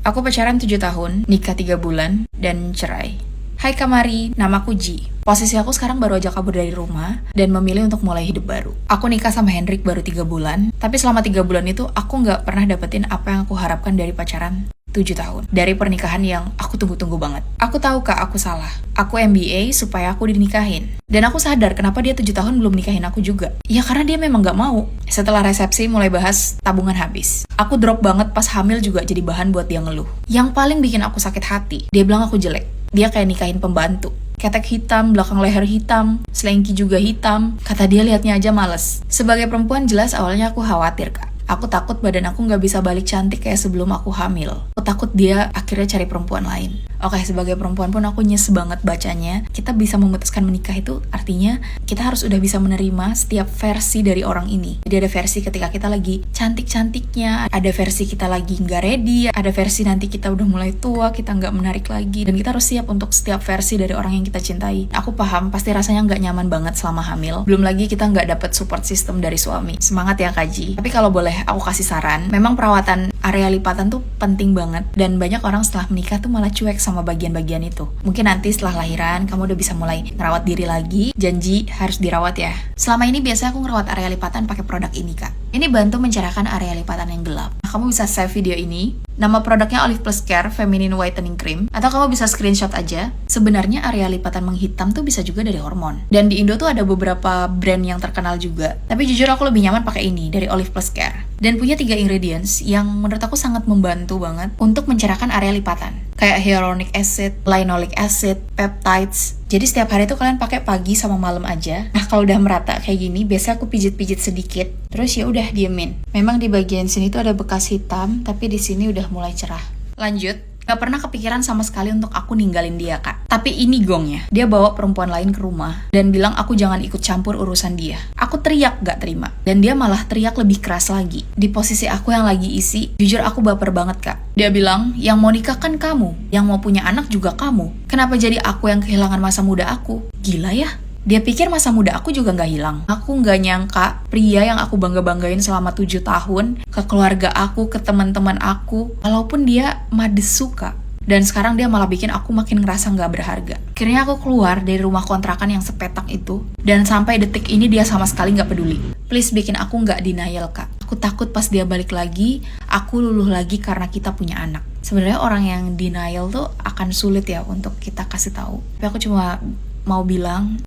Aku pacaran 7 tahun, nikah 3 bulan, dan cerai. Hai Kamari, namaku Ji. Posisi aku sekarang baru aja kabur dari rumah dan memilih untuk mulai hidup baru. Aku nikah sama Hendrik baru 3 bulan, tapi selama 3 bulan itu aku nggak pernah dapetin apa yang aku harapkan dari pacaran 7 tahun. Dari pernikahan yang aku tunggu-tunggu banget. Aku tahu kak, aku salah. Aku MBA supaya aku dinikahin. Dan aku sadar kenapa dia 7 tahun belum nikahin aku juga. Ya karena dia memang gak mau. Setelah resepsi mulai bahas tabungan habis. Aku drop banget pas hamil juga jadi bahan buat dia ngeluh. Yang paling bikin aku sakit hati, dia bilang aku jelek. Dia kayak nikahin pembantu. Ketek hitam, belakang leher hitam, selengki juga hitam. Kata dia liatnya aja males. Sebagai perempuan jelas awalnya aku khawatir kak. Aku takut badan aku nggak bisa balik cantik kayak sebelum aku hamil. Aku takut dia akhirnya cari perempuan lain. Oke, sebagai perempuan pun aku nyes banget bacanya. Kita bisa memutuskan menikah itu artinya kita harus udah bisa menerima setiap versi dari orang ini. Jadi ada versi ketika kita lagi cantik-cantiknya, ada versi kita lagi nggak ready, ada versi nanti kita udah mulai tua, kita nggak menarik lagi. Dan kita harus siap untuk setiap versi dari orang yang kita cintai. Aku paham, pasti rasanya nggak nyaman banget selama hamil. Belum lagi kita nggak dapet support system dari suami. Semangat ya Kaji. Tapi kalau boleh aku kasih saran, memang perawatan area lipatan tuh penting banget. Dan banyak orang setelah menikah tuh malah cuek sama bagian-bagian itu. Mungkin nanti setelah lahiran kamu udah bisa mulai ngerawat diri lagi. Janji harus dirawat ya. Selama ini biasanya aku ngerawat area lipatan pakai produk ini kak. Ini bantu mencerahkan area lipatan yang gelap. Nah, kamu bisa save video ini. Nama produknya Olive Plus Care Feminine Whitening Cream. Atau kamu bisa screenshot aja. Sebenarnya area lipatan menghitam tuh bisa juga dari hormon. Dan di Indo tuh ada beberapa brand yang terkenal juga. Tapi jujur aku lebih nyaman pakai ini dari Olive Plus Care. Dan punya 3 ingredients yang menurut aku sangat membantu banget untuk mencerahkan area lipatan. Kayak hyaluronic acid, linoleic acid, peptides. Jadi setiap hari tuh kalian pakai pagi sama malam aja. Nah kalau udah merata kayak gini, biasanya aku pijit-pijit sedikit. Terus ya udah diemin. Memang di bagian sini tuh ada bekas hitam, tapi di sini udah mulai cerah. Lanjut. Gak pernah kepikiran sama sekali untuk aku ninggalin dia kak. Tapi ini gongnya. Dia bawa perempuan lain ke rumah dan bilang aku jangan ikut campur urusan dia. Aku teriak gak terima. Dan dia malah teriak lebih keras lagi. Di posisi aku yang lagi isi, jujur aku baper banget kak. Dia bilang, yang mau nikah kan kamu. Yang mau punya anak juga kamu. Kenapa jadi aku yang kehilangan masa muda aku? Gila ya? Dia pikir masa muda aku juga gak hilang. Aku gak nyangka pria yang aku bangga-banggain selama 7 tahun ke keluarga aku, ke teman-teman aku, walaupun dia mades suka. Dan sekarang dia malah bikin aku makin ngerasa gak berharga. Akhirnya aku keluar dari rumah kontrakan yang sepetak itu. Dan sampai detik ini dia sama sekali gak peduli. Please bikin aku gak denial kak. Aku takut pas dia balik lagi, aku luluh lagi karena kita punya anak. Sebenarnya orang yang denial tuh akan sulit ya untuk kita kasih tahu. Tapi aku cuma mau bilang,